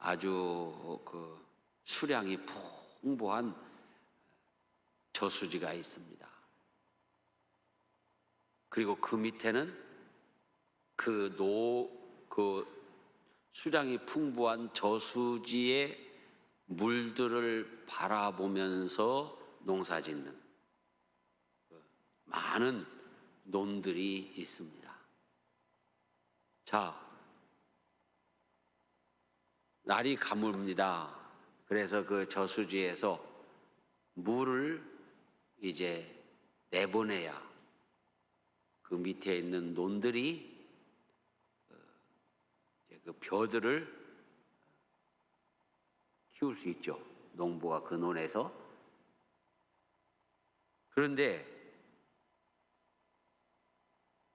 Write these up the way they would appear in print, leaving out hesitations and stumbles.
아주 그 수량이 풍부한 저수지가 있습니다. 그리고 그 밑에는 그 수량이 풍부한 저수지의 물들을 바라보면서 농사짓는 많은 논들이 있습니다. 자, 날이 가뭅니다. 그래서 그 저수지에서 물을 이제 내보내야 그 밑에 있는 논들이 그 벼들을 키울 수 있죠. 농부가 그 논에서. 그런데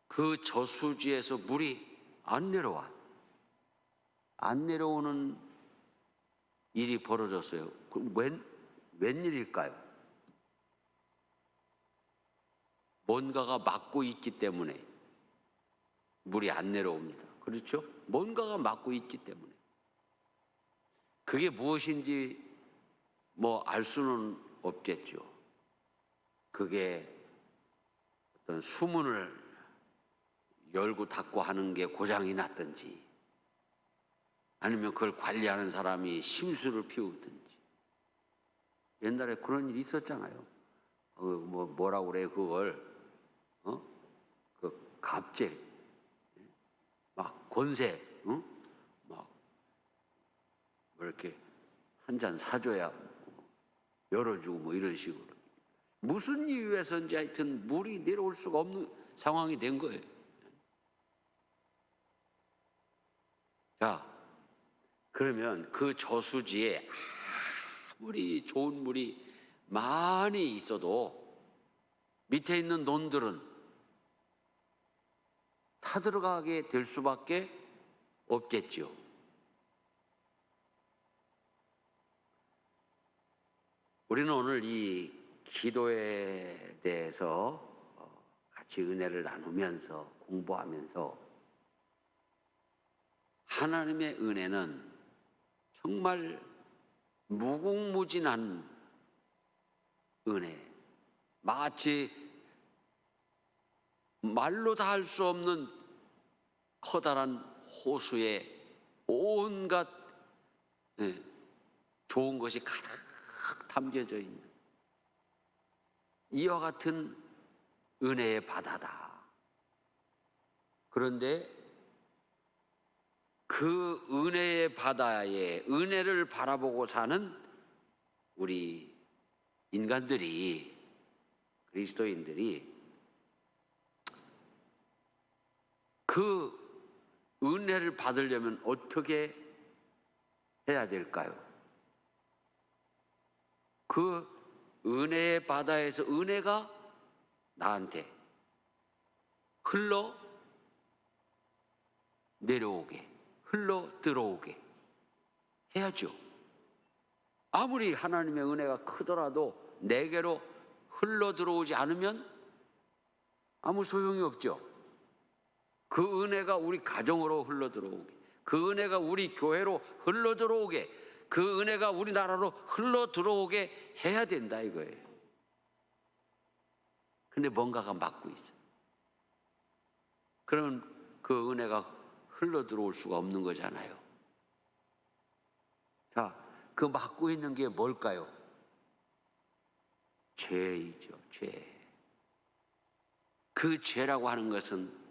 그 저수지에서 물이 안 내려와. 안 내려오는 일이 벌어졌어요. 웬일일까요? 뭔가가 막고 있기 때문에 물이 안 내려옵니다. 그렇죠? 뭔가가 막고 있기 때문에. 그게 무엇인지 알 수는 없겠죠. 그게 어떤 수문을 열고 닫고 하는 게 고장이 났든지, 아니면 그걸 관리하는 사람이 심술을 피우든지. 옛날에 그런 일이 있었잖아요. 뭐라고 그래요, 그걸? 그 갑질, 막 권세, 막 이렇게 한 잔 사줘야 열어주고 이런 식으로. 무슨 이유에서인지 하여튼 물이 내려올 수가 없는 상황이 된 거예요. 자, 그러면 그 저수지에 아무리 좋은 물이 많이 있어도 밑에 있는 논들은 타들어가게 될 수밖에 없겠지요. 우리는 오늘 이 기도에 대해서 같이 은혜를 나누면서 공부하면서 하나님의 은혜는 정말 무궁무진한 은혜, 마치 말로 다 할 수 없는 커다란 호수에 온갖 좋은 것이 가득 담겨져 있는 이와 같은 은혜의 바다다. 그런데 그 은혜의 바다에 은혜를 바라보고 사는 우리 인간들이, 그리스도인들이 그 은혜를 받으려면 어떻게 해야 될까요? 그 은혜의 바다에서 은혜가 나한테 흘러 내려오게, 흘러 들어오게 해야죠. 아무리 하나님의 은혜가 크더라도 내게로 흘러 들어오지 않으면 아무 소용이 없죠. 그 은혜가 우리 가정으로 흘러 들어오게, 그 은혜가 우리 교회로 흘러 들어오게, 그 은혜가 우리나라로 흘러 들어오게 해야 된다 이거예요. 근데 뭔가가 막고 있어요. 그러면 그 은혜가 흘러 들어올 수가 없는 거잖아요. 자, 그 막고 있는 게 뭘까요? 죄이죠, 죄. 그 죄라고 하는 것은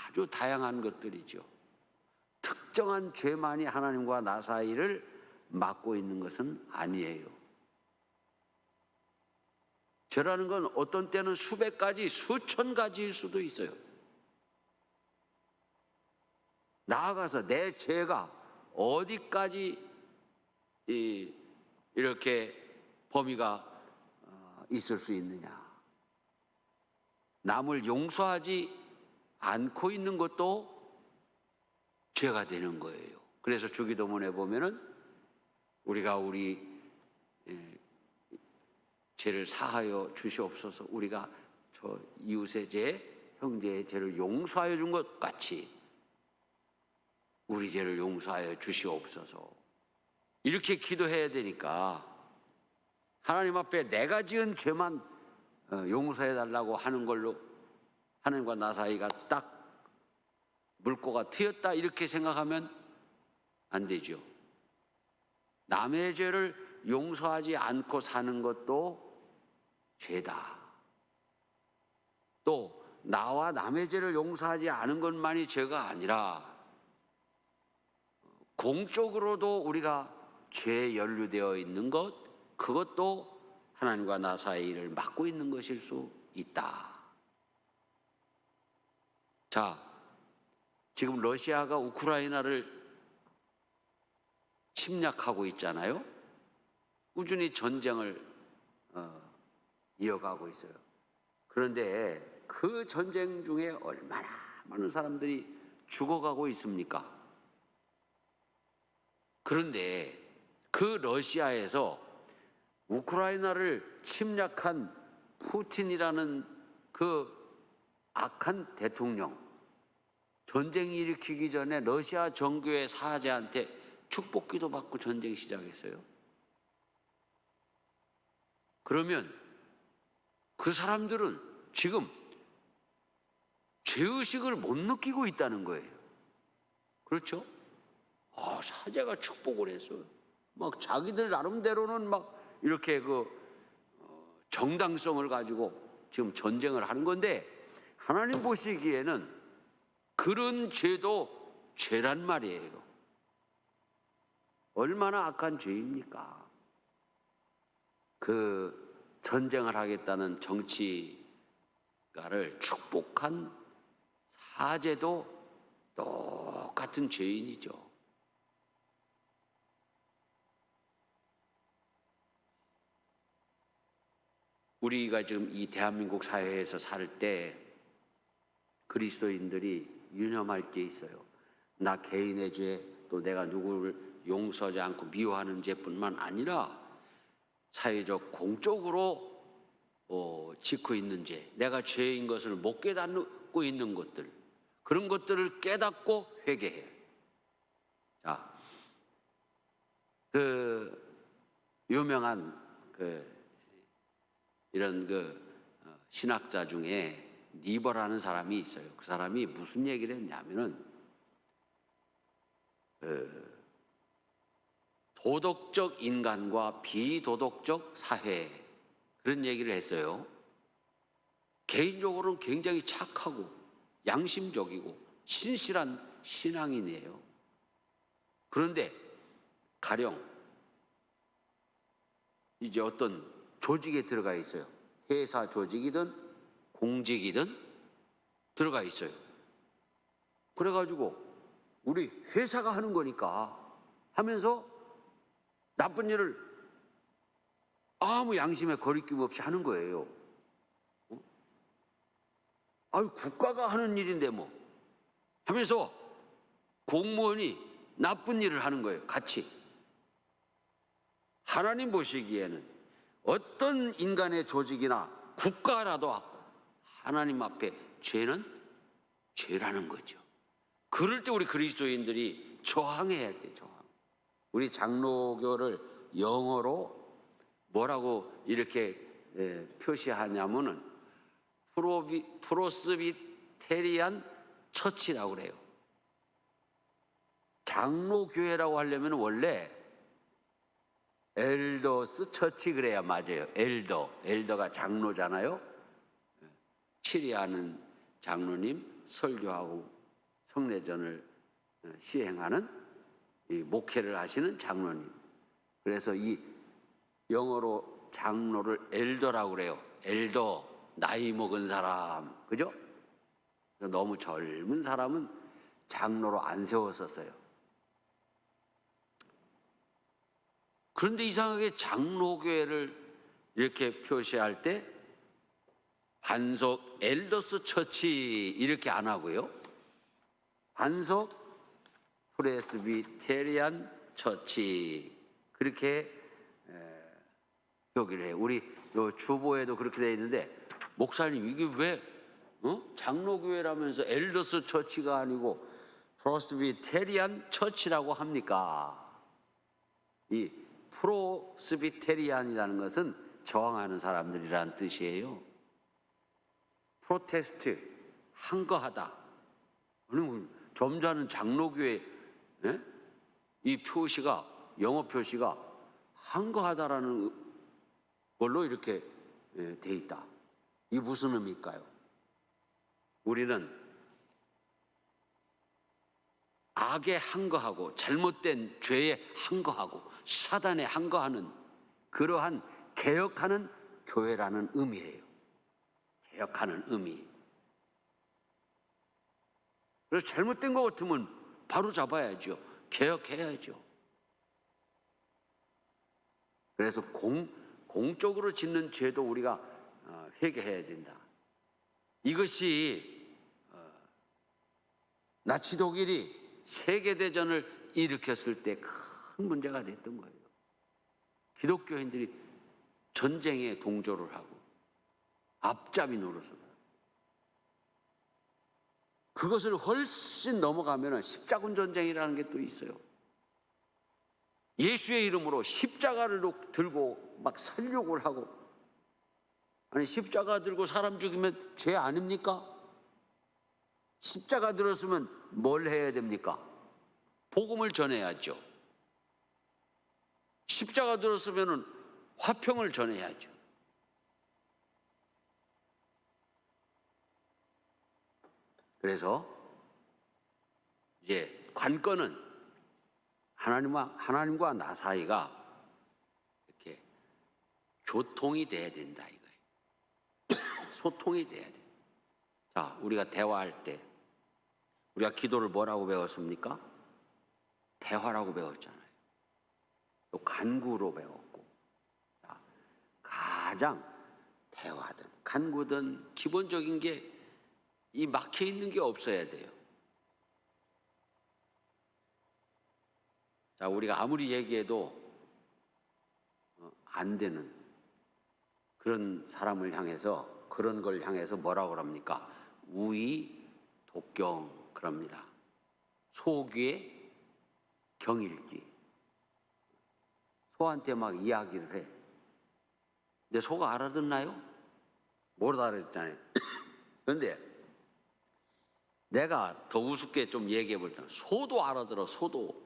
아주 다양한 것들이죠. 특정한 죄만이 하나님과 나 사이를 막고 있는 것은 아니에요. 죄라는 건 어떤 때는 수백 가지, 수천 가지일 수도 있어요. 나아가서 내 죄가 어디까지 이렇게 범위가 있을 수 있느냐. 남을 용서하지 않고 있는 것도 죄가 되는 거예요. 그래서 주기도문에 보면은 우리가 우리 죄를 사하여 주시옵소서, 우리가 저 이웃의 죄, 형제의 죄를 용서하여 준 것 같이 우리 죄를 용서하여 주시옵소서. 이렇게 기도해야 되니까 하나님 앞에 내가 지은 죄만 용서해 달라고 하는 걸로 하나님과 나 사이가 딱 물꼬가 트였다 이렇게 생각하면 안 되죠. 남의 죄를 용서하지 않고 사는 것도 죄다. 또 나와 남의 죄를 용서하지 않은 것만이 죄가 아니라 공적으로도 우리가 죄에 연루되어 있는 것, 그것도 하나님과 나 사이를 막고 있는 것일 수 있다. 자, 지금 러시아가 우크라이나를 침략하고 있잖아요. 꾸준히 전쟁을 이어가고 있어요. 그런데 그 전쟁 중에 얼마나 많은 사람들이 죽어가고 있습니까? 그런데 그 러시아에서 우크라이나를 침략한 푸틴이라는 그 악한 대통령, 전쟁 일으키기 전에 러시아 정교회 사제한테 축복기도 받고 전쟁 시작했어요. 그러면 그 사람들은 지금 죄의식을 못 느끼고 있다는 거예요. 그렇죠? 사제가 축복을 했어요. 막 자기들 나름대로는 막 이렇게 정당성을 가지고 지금 전쟁을 하는 건데, 하나님 보시기에는 그런 죄도 죄란 말이에요. 얼마나 악한 죄입니까? 그 전쟁을 하겠다는 정치가를 축복한 사제도 똑같은 죄인이죠. 우리가 지금 이 대한민국 사회에서 살 때 그리스도인들이 유념할 게 있어요. 나 개인의 죄, 또 내가 누구를 용서하지 않고 미워하는 죄뿐만 아니라 사회적 공적으로 짓고 있는 죄, 내가 죄인 것을 못 깨닫고 있는 것들, 그런 것들을 깨닫고 회개해. 자, 유명한 이런 신학자 중에 니버라는 사람이 있어요. 그 사람이 무슨 얘기를 했냐면은 도덕적 인간과 비도덕적 사회, 그런 얘기를 했어요. 개인적으로는 굉장히 착하고 양심적이고 신실한 신앙인이에요. 그런데 가령 이제 어떤 조직에 들어가 있어요. 회사 조직이든 공직이든 들어가 있어요. 그래가지고 우리 회사가 하는 거니까 하면서 나쁜 일을 아무 양심에 거리낌 없이 하는 거예요. 국가가 하는 일인데 뭐 하면서 공무원이 나쁜 일을 하는 거예요. 같이. 하나님 보시기에는 어떤 인간의 조직이나 국가라도 하나님 앞에 죄는 죄라는 거죠. 그럴 때 우리 그리스도인들이 저항해야 돼. 저항. 우리 장로교를 영어로 뭐라고 이렇게 표시하냐면은 프로스비테리안 처치라고 그래요. 장로교회라고 하려면 원래 엘더스 처치 그래야 맞아요. 엘더가 장로잖아요. 치리하는 장로님, 설교하고 성례전을 시행하는 이 목회를 하시는 장로님. 그래서 이 영어로 장로를 엘더라고 그래요. 엘더, 나이 먹은 사람, 그죠? 너무 젊은 사람은 장로로 안 세웠었어요. 그런데 이상하게 장로교회를 이렇게 표시할 때 반석 엘더스 처치 이렇게 안 하고요. 반석 프레스비테리안 처치 그렇게 표기를 해요. 우리 요 주보에도 그렇게 되어 있는데, 목사님 이게 왜 장로교회라면서 엘더스 처치가 아니고 프로스비테리안 처치라고 합니까? 이 프로스비테리안이라는 것은 저항하는 사람들이라는 뜻이에요. 프로테스트, 항거하다. 점잖은 장로교회 이 표시가, 영어 표시가 항거하다라는 걸로 이렇게 돼 있다. 이게 무슨 의미일까요? 우리는 악에 항거하고 잘못된 죄에 항거하고 사단에 항거하는 그러한 개혁하는 교회라는 의미예요. 개혁하는 의미. 그래서 잘못된 것 같으면 바로 잡아야죠. 개혁해야죠. 그래서 공적으로 짓는 죄도 우리가 회개해야 된다. 이것이 나치 독일이 세계대전을 일으켰을 때 큰 문제가 됐던 거예요. 기독교인들이 전쟁에 동조를 하고 앞잡이 노릇을. 그것을 훨씬 넘어가면 십자군 전쟁이라는 게 또 있어요. 예수의 이름으로 십자가를 들고 막 살육을 하고. 아니, 십자가 들고 사람 죽이면 죄 아닙니까? 십자가 들었으면 뭘 해야 됩니까? 복음을 전해야죠. 십자가 들었으면 화평을 전해야죠. 그래서 이제 관건은 하나님과 나 사이가 이렇게 교통이 돼야 된다 이거예요. 소통이 돼야 돼. 자, 우리가 대화할 때 우리가 기도를 뭐라고 배웠습니까? 대화라고 배웠잖아요. 또 간구로 배웠고. 자, 가장 대화든 간구든 기본적인 게 이 막혀 있는 게 없어야 돼요. 자, 우리가 아무리 얘기해도 안 되는 그런 사람을 향해서, 그런 걸 향해서 뭐라고 그럽니까? 우의 독경 그럽니다. 소귀에 경일기. 소한테 막 이야기를 해. 근데 소가 알아듣나요? 못 알아듣잖아요. 그런데 내가 더 우습게 좀 얘기해 볼 때 소도 알아들어, 소도.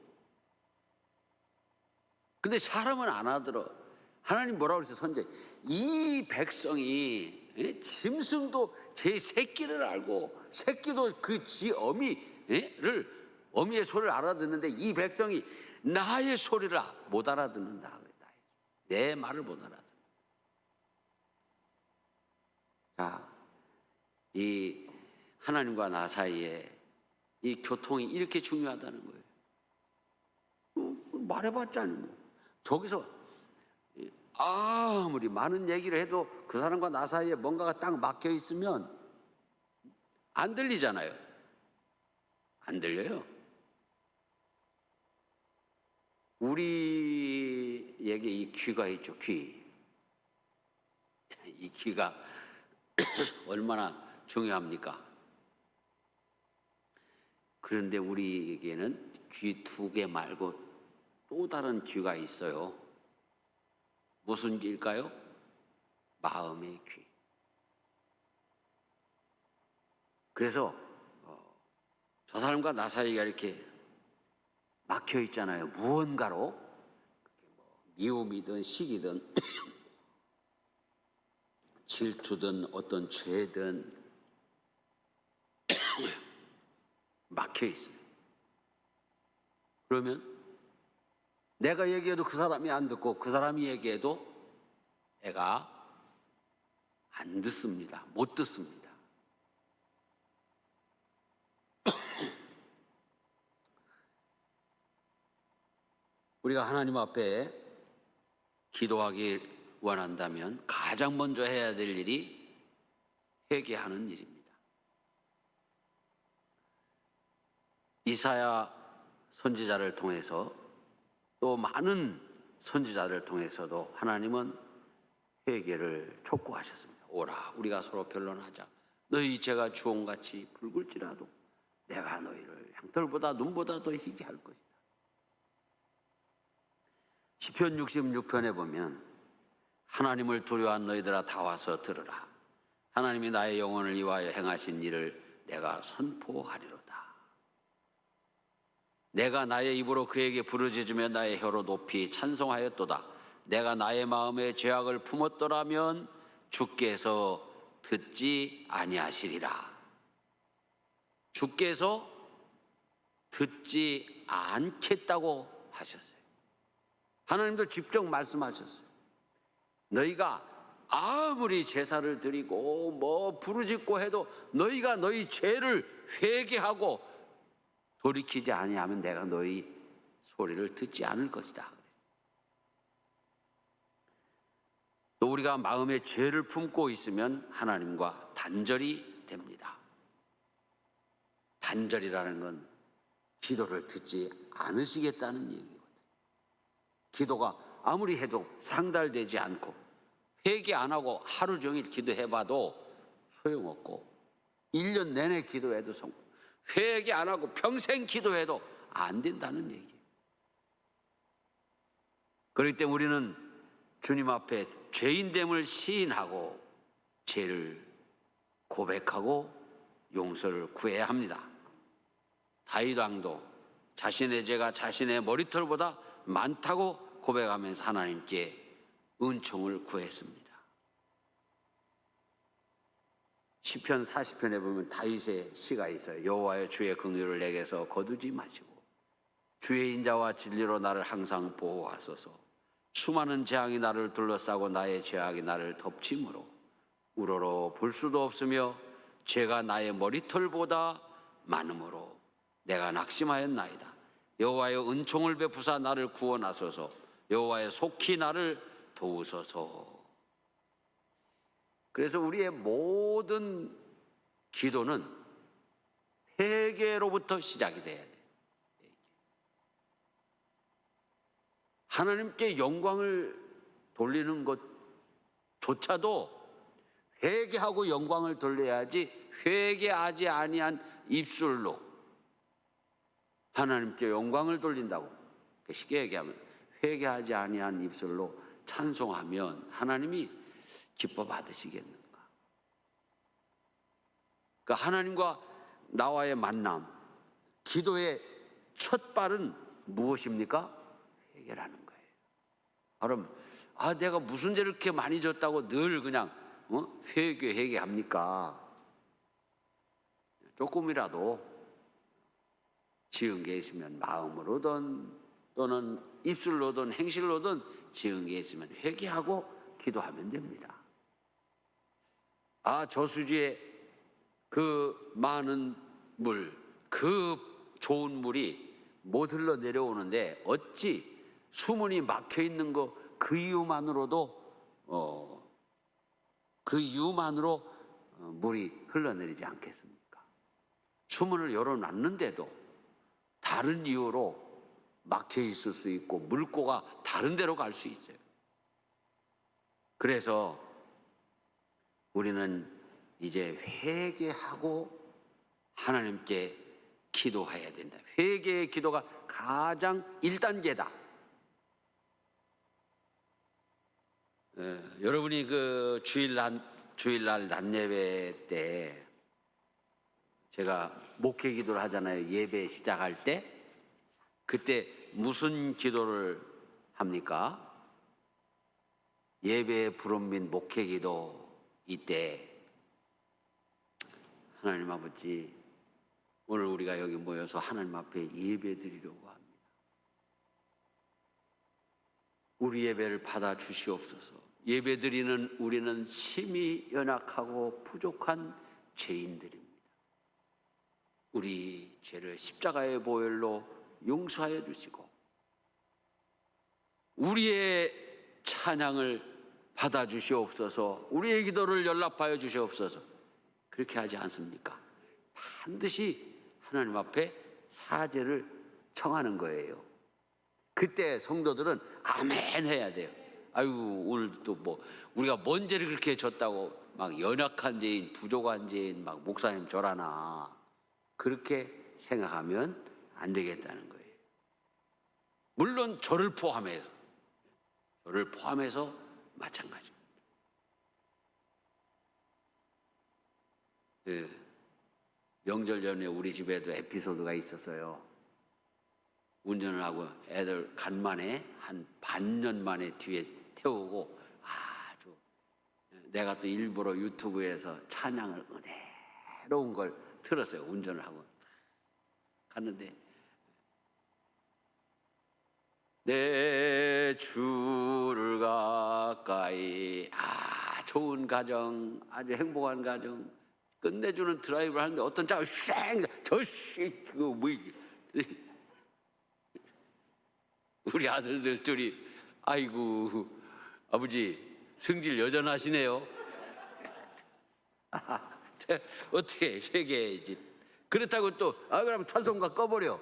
근데 사람은 안 알아들어. 하나님 뭐라고 그랬어요? 선제, 이 백성이 짐승도 제 새끼를 알고 새끼도 그 지 어미의 소리를 알아듣는데 이 백성이 나의 소리를 못 알아듣는다. 내 말을 못 알아듣는다. 자, 이 하나님과 나 사이에 이 교통이 이렇게 중요하다는 거예요. 말해봤자니 뭐. 저기서 아무리 많은 얘기를 해도 그 사람과 나 사이에 뭔가가 딱 막혀 있으면 안 들리잖아요. 안 들려요. 우리에게 이 귀가 있죠, 귀. 이 귀가 얼마나 중요합니까? 그런데 우리에게는 귀 2개 말고 또 다른 귀가 있어요. 무슨 귀일까요? 마음의 귀. 그래서 저 사람과 나 사이가 이렇게 막혀 있잖아요. 무언가로. 미움이든 시기든 질투든 어떤 죄든 막혀 있어요. 그러면 내가 얘기해도 그 사람이 안 듣고 그 사람이 얘기해도 애가 안 듣습니다. 못 듣습니다. 우리가 하나님 앞에 기도하기 원한다면 가장 먼저 해야 될 일이 회개하는 일입니다. 이사야 선지자를 통해서 또 많은 선지자를 통해서도 하나님은 회개를 촉구하셨습니다. 오라, 우리가 서로 변론하자. 너희 죄가 주홍같이 붉을지라도 내가 너희를 양털보다 눈보다 더 희게 할 것이다. 시편 66편에 보면 하나님을 두려워한 너희들아 다 와서 들으라. 하나님이 나의 영혼을 위하여 행하신 일을 내가 선포하리로다. 내가 나의 입으로 그에게 부르짖으며 나의 혀로 높이 찬송하였도다. 내가 나의 마음에 죄악을 품었더라면 주께서 듣지 아니하시리라. 주께서 듣지 않겠다고 하셨어요. 하나님도 직접 말씀하셨어요. 너희가 아무리 제사를 드리고 뭐 부르짖고 해도 너희가 너희 죄를 회개하고 돌이키지 아니하면 내가 너희 소리를 듣지 않을 것이다. 또 우리가 마음에 죄를 품고 있으면 하나님과 단절이 됩니다. 단절이라는 건 기도를 듣지 않으시겠다는 얘기거든요. 기도가 아무리 해도 상달되지 않고 회개 안 하고 하루 종일 기도해봐도 소용없고 1년 내내 기도해도 회개 안 하고 평생 기도해도 안 된다는 얘기예요. 그렇기 때문에 우리는 주님 앞에 죄인됨을 시인하고 죄를 고백하고 용서를 구해야 합니다. 다윗 왕도 자신의 죄가 자신의 머리털보다 많다고 고백하면서 하나님께 은총을 구했습니다. 시편 40편에 보면 다윗의 시가 있어요. 여호와여 주의 긍휼을 내게서 거두지 마시고 주의 인자와 진리로 나를 항상 보호하소서. 수많은 재앙이 나를 둘러싸고 나의 죄악이 나를 덮침으로 우러러 볼 수도 없으며 죄가 나의 머리털보다 많음으로 내가 낙심하였나이다. 여호와여 은총을 베푸사 나를 구원하소서. 여호와여 속히 나를 도우소서. 그래서 우리의 모든 기도는 회개로부터 시작이 돼야 돼요. 하나님께 영광을 돌리는 것조차도 회개하고 영광을 돌려야지, 회개하지 아니한 입술로 하나님께 영광을 돌린다고 쉽게 얘기하면 회개하지 아니한 입술로 찬송하면 하나님이 기뻐 받으시겠는가? 그러니까 하나님과 나와의 만남, 기도의 첫 발은 무엇입니까? 회개라는 거예요. 그럼 내가 무슨 죄를 이렇게 많이 졌다고 늘 그냥 회개합니까? 조금이라도 지은 게 있으면 마음으로든 또는 입술로든 행실로든 지은 게 있으면 회개하고 기도하면 됩니다. 저수지에 그 많은 물, 그 좋은 물이 못 흘러 내려오는데 어찌 수문이 막혀 있는 그 이유만으로 물이 흘러내리지 않겠습니까? 수문을 열어놨는데도 다른 이유로 막혀 있을 수 있고 물꼬가 다른 데로 갈 수 있어요. 그래서 우리는 이제 회개하고 하나님께 기도해야 된다. 회개의 기도가 가장 1단계다. 여러분이 그 주일날 낮예배 때 제가 목회 기도를 하잖아요. 예배 시작할 때. 그때 무슨 기도를 합니까? 예배의 부름 및 목회 기도. 이때 하나님 아버지, 오늘 우리가 여기 모여서 하나님 앞에 예배 드리려고 합니다. 우리 예배를 받아 주시옵소서. 예배 드리는 우리는 심히 연약하고 부족한 죄인들입니다. 우리 죄를 십자가의 보혈로 용서하여 주시고 우리의 찬양을 받아 주시옵소서. 우리의 기도를 연락하여 주시옵소서. 그렇게 하지 않습니까? 반드시 하나님 앞에 사죄를 청하는 거예요. 그때 성도들은 아멘 해야 돼요. 오늘도 우리가 뭔 죄를 그렇게 졌다고 막 연약한 죄인, 부족한 죄인 막 목사님 저라나 그렇게 생각하면 안 되겠다는 거예요. 물론 저를 포함해서 마찬가지입니다. 명절 전에 우리 집에도 에피소드가 있었어요. 운전을 하고 애들 간만에 한 반년 만에 뒤에 태우고 아주 내가 또 일부러 유튜브에서 찬양을 은혜로운 걸 틀었어요. 운전을 하고 갔는데 내 주를 가까이 좋은 가정, 아주 행복한 가정 끝내주는 드라이브를 하는데 어떤 차가 우리 아들들 둘이 아이고 아버지 성질 여전하시네요. 어떻게 회개해야지. 그렇다고 또 그럼 찬송가 꺼버려.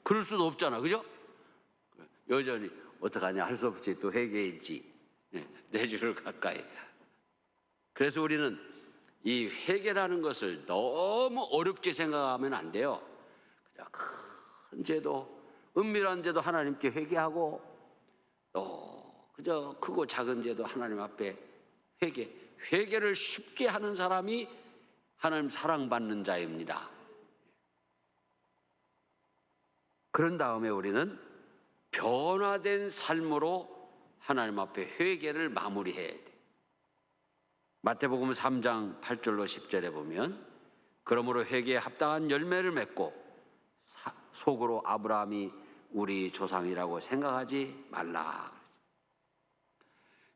그럴 수도 없잖아, 그죠? 여전히 어떡하냐 할 수 없이 또 회개했지. 내 주를 가까이. 그래서 우리는 이 회개라는 것을 너무 어렵게 생각하면 안 돼요. 그냥 큰 죄도 은밀한 죄도 하나님께 회개하고 또 그저 크고 작은 죄도 하나님 앞에 회개를 쉽게 하는 사람이 하나님 사랑받는 자입니다. 그런 다음에 우리는 변화된 삶으로 하나님 앞에 회개를 마무리해야 돼. 마태복음 3장 8절로 10절에 보면 그러므로 회개에 합당한 열매를 맺고 속으로 아브라함이 우리 조상이라고 생각하지 말라.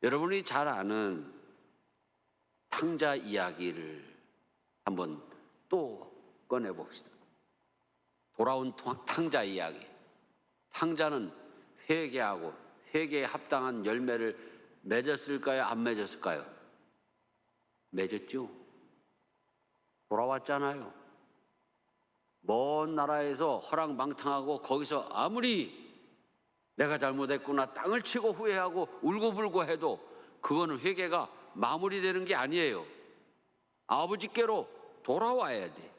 여러분이 잘 아는 탕자 이야기를 한번 또 꺼내봅시다. 돌아온 탕자 이야기. 탕자는 회개하고 회개에 합당한 열매를 맺었을까요? 안 맺었을까요? 맺었죠. 돌아왔잖아요. 먼 나라에서 허랑방탕하고 거기서 아무리 내가 잘못했구나 땅을 치고 후회하고 울고불고 해도 그거는 회개가 마무리되는 게 아니에요. 아버지께로 돌아와야 돼.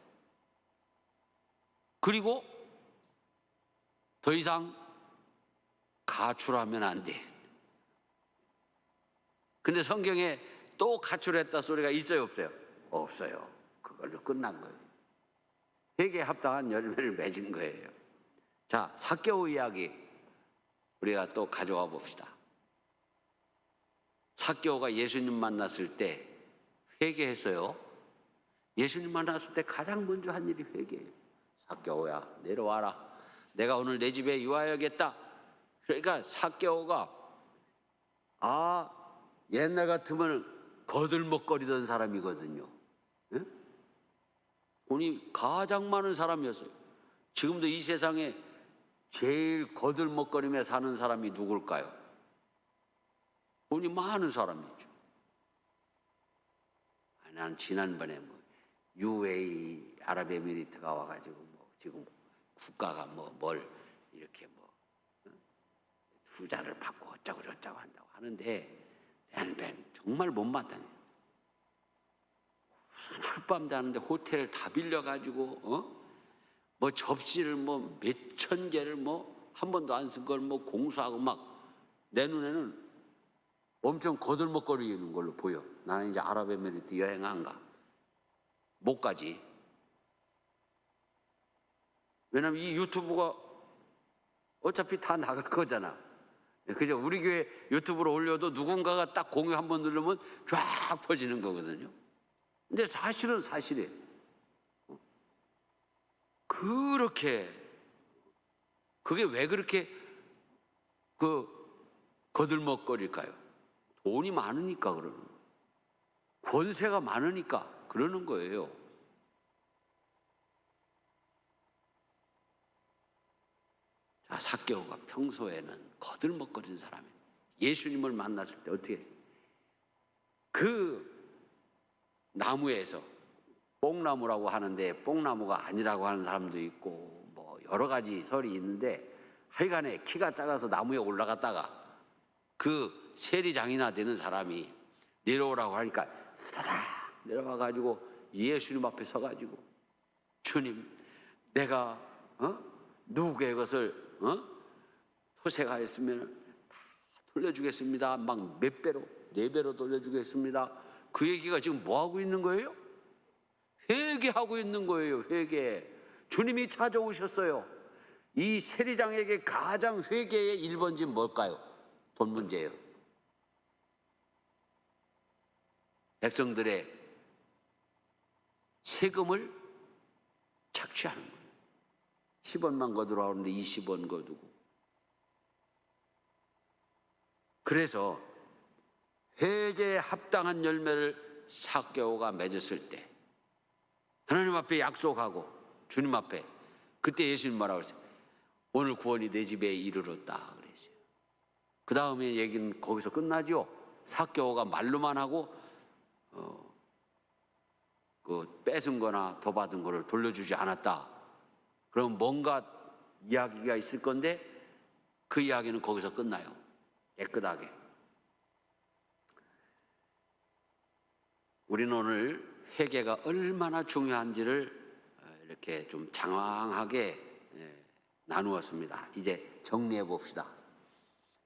그리고 더 이상 가출하면 안 돼. 근데 성경에 또 가출했다 소리가 있어요, 없어요? 없어요. 그걸로 끝난 거예요. 회개에 합당한 열매를 맺은 거예요. 자, 삭개오 이야기 우리가 또 가져와 봅시다. 삭개오가 예수님 만났을 때 회개했어요. 예수님 만났을 때 가장 먼저 한 일이 회개예요. 삭개오야, 내려와라. 내가 오늘 내 집에 유하여야겠다. 그러니까 삭개오가 옛날 같으면 거들먹거리던 사람이거든요. 예? 돈이 가장 많은 사람이었어요. 지금도 이 세상에 제일 거들먹거리며 사는 사람이 누굴까요? 돈이 많은 사람이죠. 난 지난번에 UAE 아랍에미리트가 와가지고 지금 국가가 뭘 이렇게 투자를 받고 어쩌고 저쩌고 한다고 하는데 정말 못마땅해. 하룻밤 자는데 호텔을 다 빌려가지고 접시를 몇천 개를 한 번도 안 쓴 걸 공수하고 내 눈에는 엄청 거들먹거리는 걸로 보여. 나는 이제 아랍에미리트 여행 안 가. 못 가지. 왜냐면 이 유튜브가 어차피 다 나갈 거잖아. 그죠? 우리 교회 유튜브로 올려도 누군가가 딱 공유 한번 누르면 쫙 퍼지는 거거든요. 근데 사실은 사실이에요. 그게 왜 그렇게 거들먹거릴까요? 돈이 많으니까 그러는 거예요. 권세가 많으니까 그러는 거예요. 자, 삭개오가 평소에는 거들먹거리는 사람이에요. 예수님을 만났을 때 어떻게 했어요? 그 나무에서 뽕나무라고 하는데 뽕나무가 아니라고 하는 사람도 있고 여러 가지 설이 있는데 하여간에 키가 작아서 나무에 올라갔다가 그 세리장이나 되는 사람이 내려오라고 하니까 스타다 내려와가지고 예수님 앞에 서가지고 주님, 내가 누구의 것을 토색하였으면 다 돌려주겠습니다. 막 몇 배로, 4배로 돌려주겠습니다. 그 얘기가 지금 뭐 하고 있는 거예요? 회개하고 있는 거예요. 회개. 주님이 찾아오셨어요. 이 세리장에게 가장 회개의 1번지 뭘까요? 돈 문제예요. 백성들의 세금을 착취하는 거예요. 10원만 거두라는데 20원 거두고. 그래서 회개에 합당한 열매를 삭개오가 맺었을 때 하나님 앞에 약속하고 주님 앞에, 그때 예수님 뭐라고 했어요? 오늘 구원이 내 집에 이르렀다 그랬어요. 그 다음에 얘기는 거기서 끝나죠. 삭개오가 말로만 하고 그 뺏은 거나 더 받은 거를 돌려주지 않았다. 그럼 뭔가 이야기가 있을 건데 그 이야기는 거기서 끝나요. 깨끗하게. 우리는 오늘 회개가 얼마나 중요한지를 이렇게 좀 장황하게 나누었습니다. 이제 정리해 봅시다.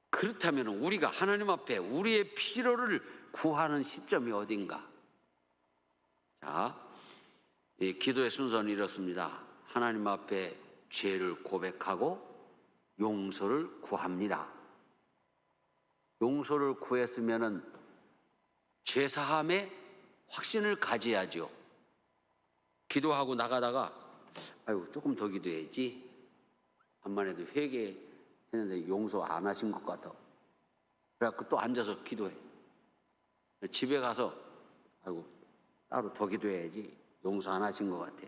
그렇다면 우리가 하나님 앞에 우리의 필요를 구하는 시점이 어딘가? 자, 이 기도의 순서는 이렇습니다. 하나님 앞에 죄를 고백하고 용서를 구합니다. 용서를 구했으면은 죄사함의 확신을 가져야죠. 기도하고 나가다가 아이고 조금 더 기도해야지. 한만 해도 회개했는데 용서 안 하신 것 같아. 그래갖고 또 앉아서 기도해. 집에 가서 아이고 따로 더 기도해야지. 용서 안 하신 것 같아.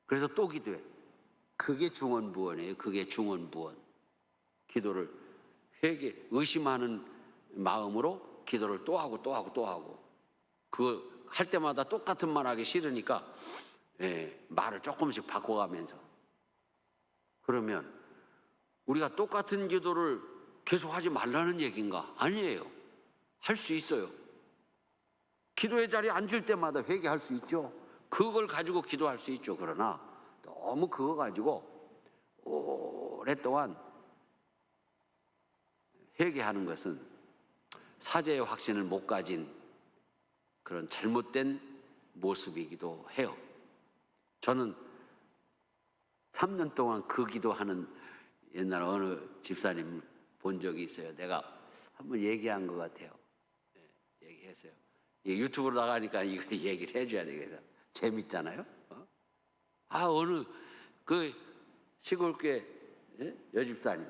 그래서 또 기도해. 그게 중언부언이에요. 그게 중언부언. 기도를 의심하는 마음으로 기도를 또 하고 또 하고 또 하고. 그거 할 때마다 똑같은 말 하기 싫으니까 말을 조금씩 바꿔가면서. 그러면 우리가 똑같은 기도를 계속 하지 말라는 얘기인가? 아니에요. 할 수 있어요. 기도의 자리에 앉을 때마다 회개할 수 있죠. 그걸 가지고 기도할 수 있죠. 그러나 너무 그거 가지고 오랫동안 회개하는 것은 사죄의 확신을 못 가진 그런 잘못된 모습이기도 해요. 저는 3년 동안 그 기도하는 옛날 어느 집사님 본 적이 있어요. 내가 한번 얘기한 것 같아요. 얘기했어요. 유튜브로 나가니까 이거 얘기를 해줘야 되겠어. 재밌잖아요. 어느 그 시골교회 여집사님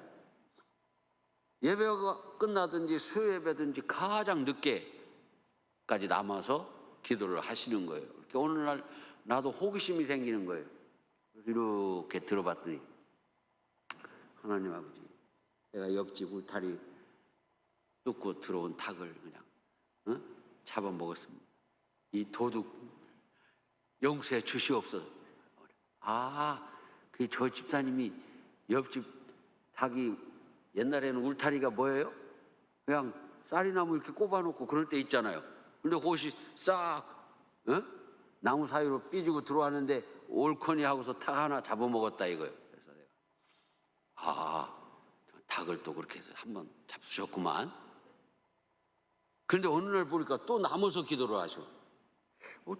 예배가 끝나든지 수요예배든지 가장 늦게까지 남아서 기도를 하시는 거예요. 이렇게 오늘날 나도 호기심이 생기는 거예요. 그래서 이렇게 들어봤더니 하나님 아버지, 내가 옆집 울타리 뚫고 들어온 닭을 그냥 잡아먹었습니다. 이 도둑 용서해 주시옵소서. 그 저 집사님이 옆집 닭이 옛날에는 울타리가 뭐예요? 그냥 쌀이나무 이렇게 꼽아놓고 그럴 때 있잖아요. 근데 그것이 싹 나무 사이로 삐지고 들어왔는데 옳거니 하고서 닭 하나 잡아먹었다 이거예요. 그래서 내가 닭을 또 그렇게 해서 한번 잡수셨구만. 그런데 어느 날 보니까 또 남아서 기도를 하셔.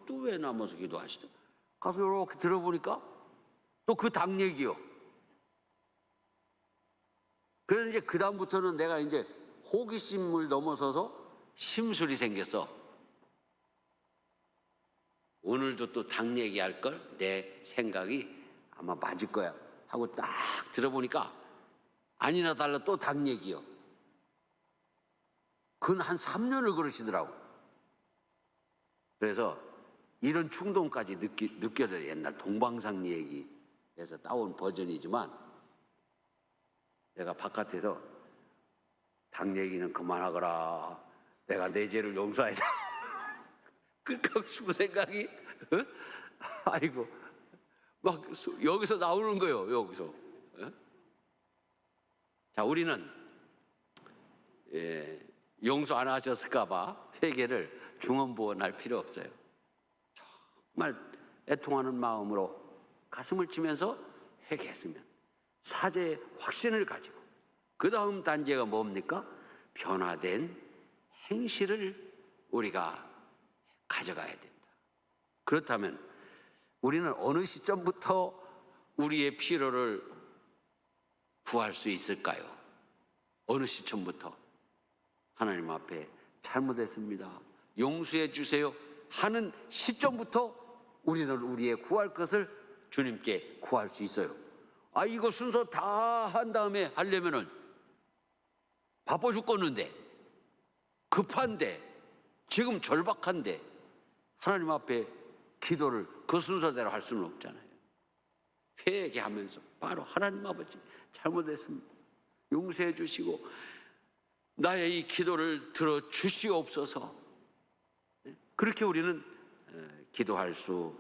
또 왜 남아서 기도하시죠? 가서 이렇게 들어보니까 또 그 닭 얘기요. 그래서 이제 그 다음부터는 내가 이제 호기심을 넘어서서 심술이 생겼어. 오늘도 또 닭 얘기할 걸 내 생각이 아마 맞을 거야 하고 딱 들어보니까 아니나 달라 또 닭 얘기요. 그건 한 3년을 그러시더라고. 그래서 이런 충동까지 느껴져요. 옛날 동방상 얘기에서 따온 버전이지만 내가 바깥에서 닭 얘기는 그만하거라. 내가 내 죄를 용서하자. 그렇게 싶은 생각이 아이고 막 여기서 나오는 거예요. 여기서. 자, 우리는 용서 안 하셨을까 봐 회개를 중언부언할 필요 없어요. 정말 애통하는 마음으로 가슴을 치면서 회개했으면 사죄의 확신을 가지고 그 다음 단계가 뭡니까? 변화된 행실을 우리가 가져가야 된다. 그렇다면 우리는 어느 시점부터 우리의 필요를 구할 수 있을까요? 어느 시점부터 하나님 앞에 잘못했습니다, 용서해 주세요 하는 시점부터 우리는 우리의 구할 것을 주님께 구할 수 있어요. 이거 순서 다 한 다음에 하려면은 바빠 죽겠는데, 급한데, 지금 절박한데 하나님 앞에 기도를 그 순서대로 할 수는 없잖아요. 회개하면서 바로 하나님 아버지 잘못했습니다, 용서해 주시고 나의 이 기도를 들어 주시옵소서. 그렇게 우리는 기도할 수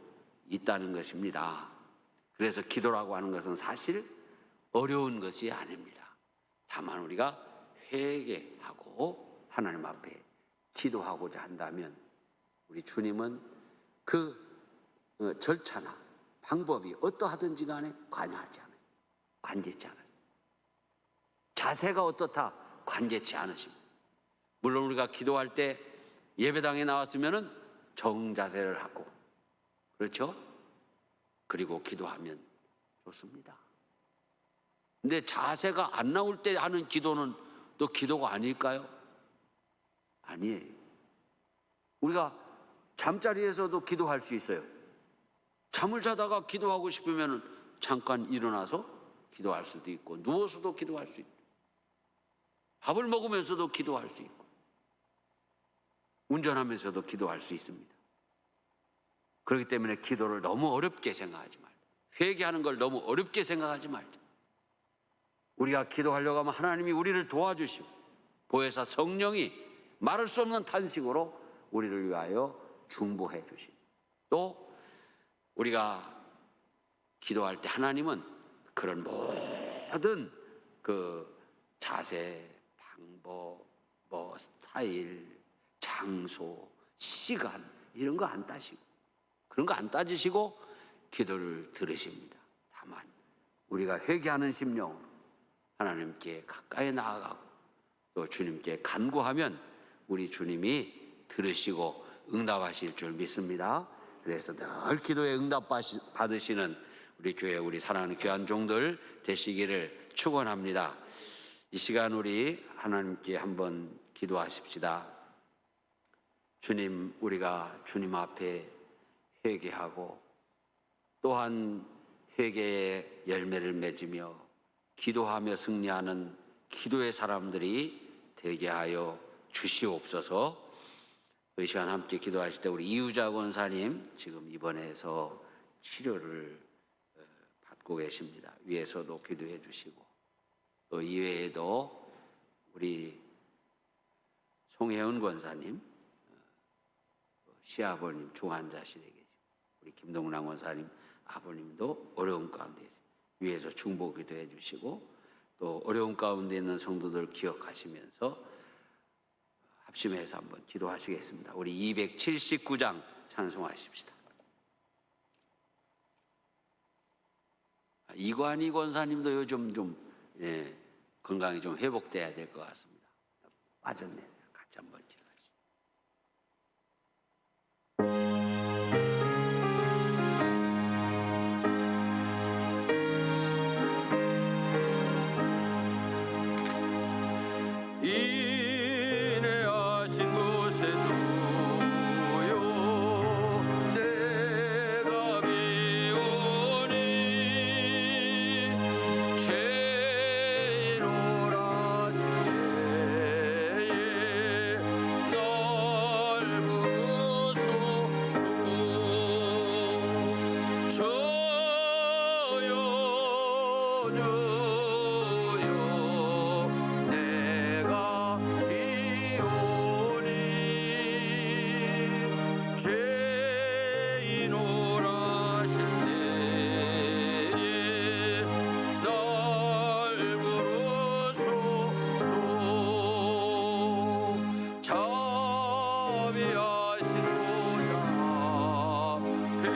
있다는 것입니다. 그래서 기도라고 하는 것은 사실 어려운 것이 아닙니다. 다만 우리가 회개하고 하나님 앞에 기도하고자 한다면 우리 주님은 그 절차나 방법이 어떠하든지 간에 관여하지 않아요. 관계치 않아요. 자세가 어떻다 관계치 않으십니다. 물론 우리가 기도할 때 예배당에 나왔으면은 정자세를 하고, 그렇죠? 그리고 기도하면 좋습니다. 근데 자세가 안 나올 때 하는 기도는 또 기도가 아닐까요? 아니에요. 우리가 잠자리에서도 기도할 수 있어요. 잠을 자다가 기도하고 싶으면 잠깐 일어나서 기도할 수도 있고, 누워서도 기도할 수 있고, 밥을 먹으면서도 기도할 수 있고, 운전하면서도 기도할 수 있습니다. 그렇기 때문에 기도를 너무 어렵게 생각하지 말자. 회개하는 걸 너무 어렵게 생각하지 말자. 우리가 기도하려고 하면 하나님이 우리를 도와주시고 보혜사 성령이 말할 수 없는 탄식으로 우리를 위하여 중보해 주시고, 또 우리가 기도할 때 하나님은 그런 모든 그 자세, 방법, 스타일, 장소, 시간 이런 거 안 따시고, 그런 거 안 따지시고 기도를 들으십니다. 다만 우리가 회개하는 심령으로 하나님께 가까이 나아가고 또 주님께 간구하면 우리 주님이 들으시고 응답하실 줄 믿습니다. 그래서 늘 기도에 응답 받으시는 우리 교회, 우리 사랑하는 귀한 종들 되시기를 축원합니다. 이 시간 우리 하나님께 한번 기도하십시다. 주님, 우리가 주님 앞에 회개하고 또한 회개의 열매를 맺으며 기도하며 승리하는 기도의 사람들이 되게 하여 주시옵소서. 이 시간 함께 기도하실 때 우리 이유자 권사님 지금 입원해서 치료를 받고 계십니다. 위에서도 기도해 주시고, 또 이외에도 우리 송혜은 권사님, 시아버님 중환자실에 계시고, 우리 김동란 권사님 아버님도 어려운 가운데 계시고, 위에서 중보 기도해 주시고, 또 어려운 가운데 있는 성도들 기억하시면서 합심해서 한번 기도하시겠습니다. 우리 279장 찬송하십시다. 이관희 권사님도 요즘 좀 건강이 좀 회복돼야 될 것 같습니다. 빠졌네. 같이 한번 기도하시죠. 인내하신 곳에 두요 내가 비오니 죄인 오라신 때에 널 부르소서. 저여 주여 내가 비오니 죄인 오라신 때에 날 부르소서. 자비하신 보좌 앞에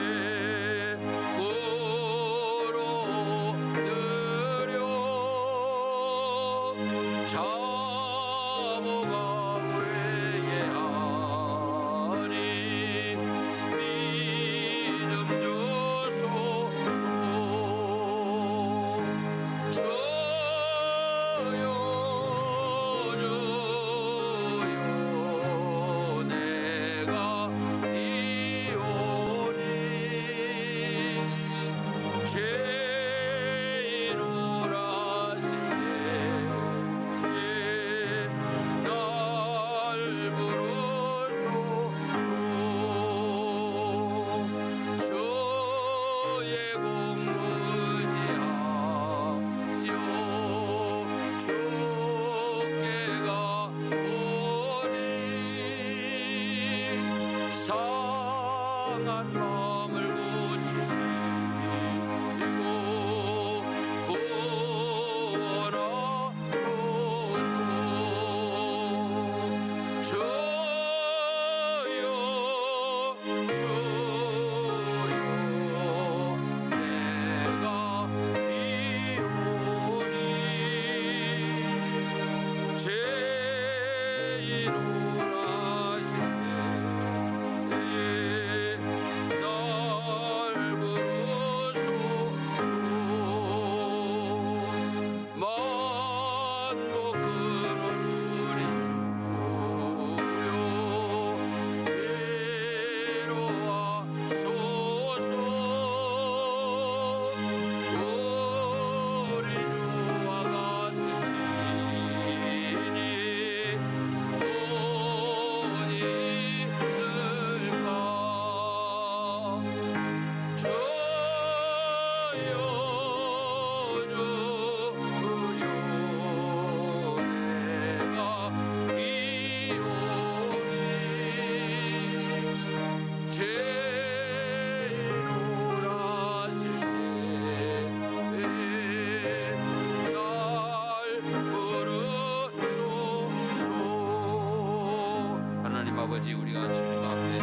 아버지, 우리가 주님 앞에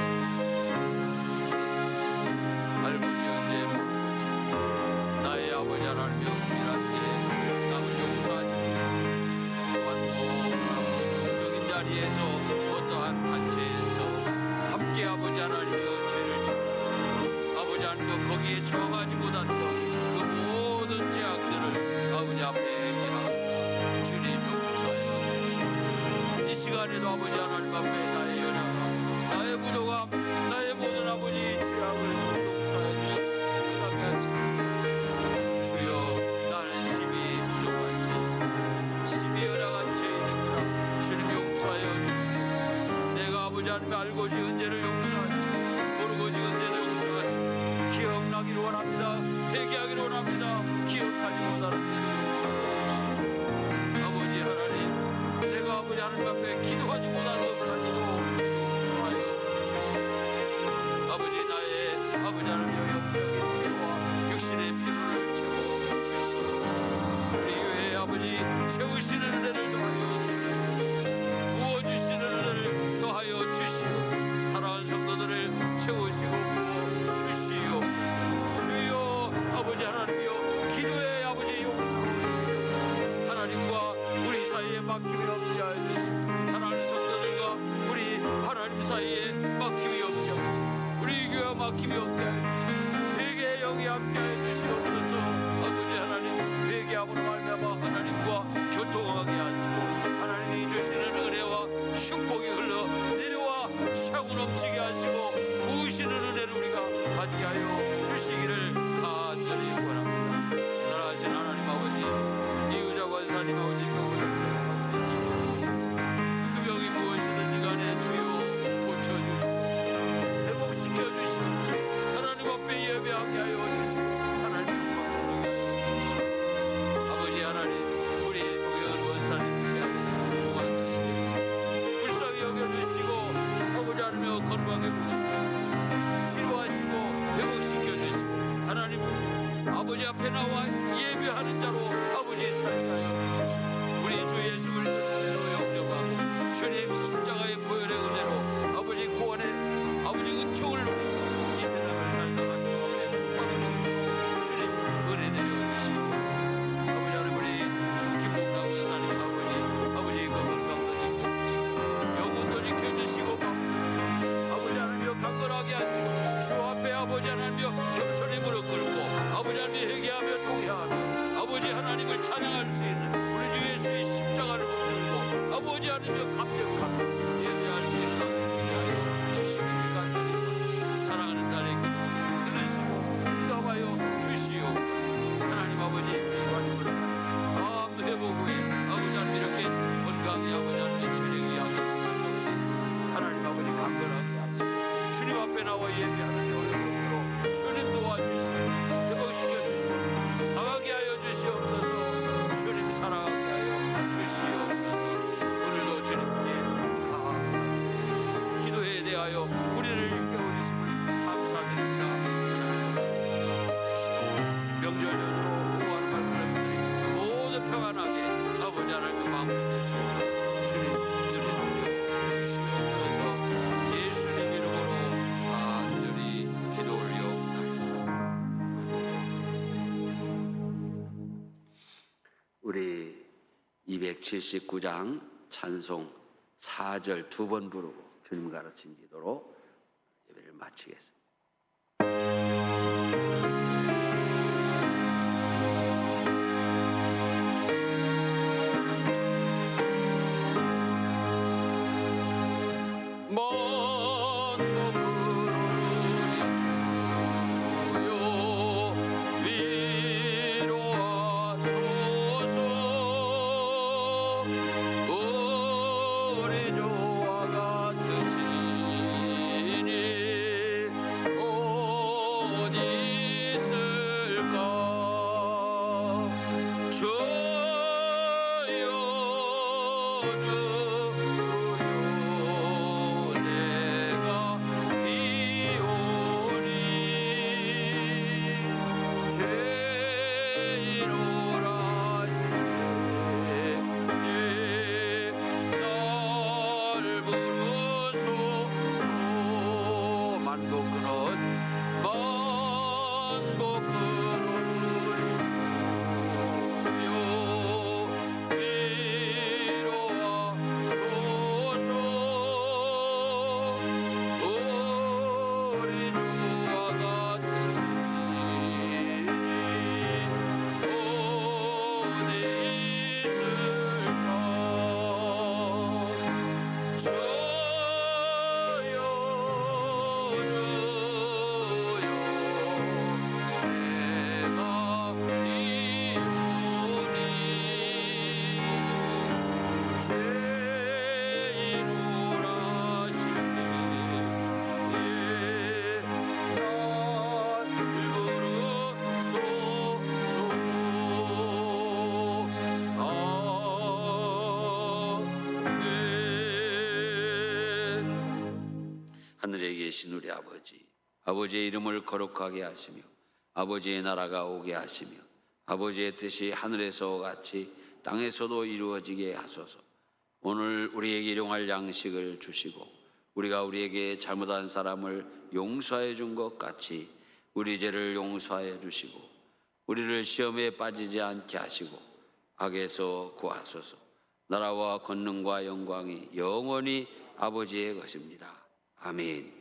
알고 지은 죄, 나의 아버지 하나님의 은밀한 죄, 남을 용서하지 못하고 적인 자리에서 어떠한 단체에서 함께 아버지 하나님의 죄를 짓고 아버지 하나님의 거기에 정하지 못한 그 모든 죄악들을 아버지 앞에 회개하고 주님 용서하여 이 시간에도 아버지 하나님 앞에 나의 연약함, 나의 부족함, 나의 모든 아버지 죄악을 용서하여 주시고 깨끗하게 하시고 주여 나는 심히 부족한 죄, 심히 연약한 죄인입니다. 주님 용서하여 주시고 내가 아버지 하나님의 알고 지은 죄를 용서하시고 모르고 지은 죄도 용서하시고 기억나기를 원합니다. 회개하기를 원합니다. 기억하지 못하는 죄를 용서하여 주시고 아버지 하나님, 내가 아버지 하나님 앞에 기도하지 못한 것까지도 용서하여 주시고 아버지 나의 아버지 하나님의 영적인 죄와 육신의 피로를 채워 주시고 우리 교회의 아버지 채우시는 은혜를 더하여 주시고 부어주시는 은혜를 더하여 주시고 사랑하는 성도들을 채우시고 부어 주시옵소서. 주여 아버지 하나님이여, 기도의 아버지 용서로 주시옵소서. 하나님과 우리 사이에 막힘이 없게 하여 주시고 사랑하는 성도들과 우리 하나님 사이에 막힘이 없게 하시고 우리 교회와 막힘이 없게 하여 주시고 회개의 영이 함께 하여 주시옵소서. 아버지 하나님, 회개함으로 말미암아 하나님과 교통하게 하시고 하나님이 주시는 은혜와 축복이 흘러 내려와 차고 넘치게 하시고 부으시는 은혜를 우리가 받게 하여 주시기를 간절히 원합니다. 사랑하신 하나님 아버지, 이유자 권사님 아버지 병을 그 병이 무엇이든지 간에 주여 고쳐주시옵소서. 회복시켜주시옵소서. 하나님 앞에 예배하게 하여 주시고 하나님 영광 아버지 하나님, 우리 송영은 원사님 세하고 주관하시옵소서. 불쌍히 여겨주시고 아버지 하나님여 건강에 회복시켜주시고 치료하시고 회복시켜주시고 하나님 아버지 앞에 나와 예배하는 자로 아버지 살게 하여 주시고 우리 주 예수 그리스도로 영접하고 주님 십자가의 보혈의 은혜로 아버지 구원의 아버지 은총을 누리고 이 세상을 살다가 주님의 복받으시고 주님 은혜 내려주시고 아버지 하나님 우리 김봉당 원사님 아버지 그 건강도 지켜주시고 영혼도 지켜주시고 아버지 하나님여 강건하게 하시고 주 앞에 아버지 하나님여 겸손히 무릎 꿇고 아버지 하나님 회개하며 동의하며 아버지 하나님을 찬양할 수 있는 우리 주 예수의 십자가를 붙들고 아버지 하나님여 감격하며 예배할 수 있는 하여 주시기를 간절히 사랑하는 딸의 기도 들으시고 응답하여 주시옵소서. 하나님 아버지 위관님을 마음 회복 후에 아버지 하나님 이렇게 건강히 아버지 하나님 체력이 하고 하나님 아버지 강건하게 하시고 주님 앞에 나와 예배하는 데 어려움 없도록 주님 도와주시고 회복시켜 주시옵소서. 강하게 하여 주시옵소서. 주님 사랑하게 하여 주시옵소서. 오늘도 주님께 감사합니다. 기도에 대하여 우리를 일깨워주심을 감사드립니다. 명절 연으로 구하는 말씀을 모두 평안하게 아버지 하나님의 마음을 주시옵소서. 주님 은혜 주시옵소서. 예수님 이름으로 간절히 기도 올려옵나이다. 우리 279장 찬송 4절 2번 부르고 주님 가르친 기도로 예배를 마치겠습니다. 하늘에 계신 우리 아버지, 아버지의 이름을 거룩하게 하시며 아버지의 나라가 오게 하시며 아버지의 뜻이 하늘에서 같이 땅에서도 이루어지게 하소서. 오늘 우리에게 일용할 양식을 주시고 우리가 우리에게 잘못한 사람을 용서해 준 것 같이 우리 죄를 용서해 주시고 우리를 시험에 빠지지 않게 하시고 악에서 구하소서. 나라와 권능과 영광이 영원히 아버지의 것입니다. 아멘.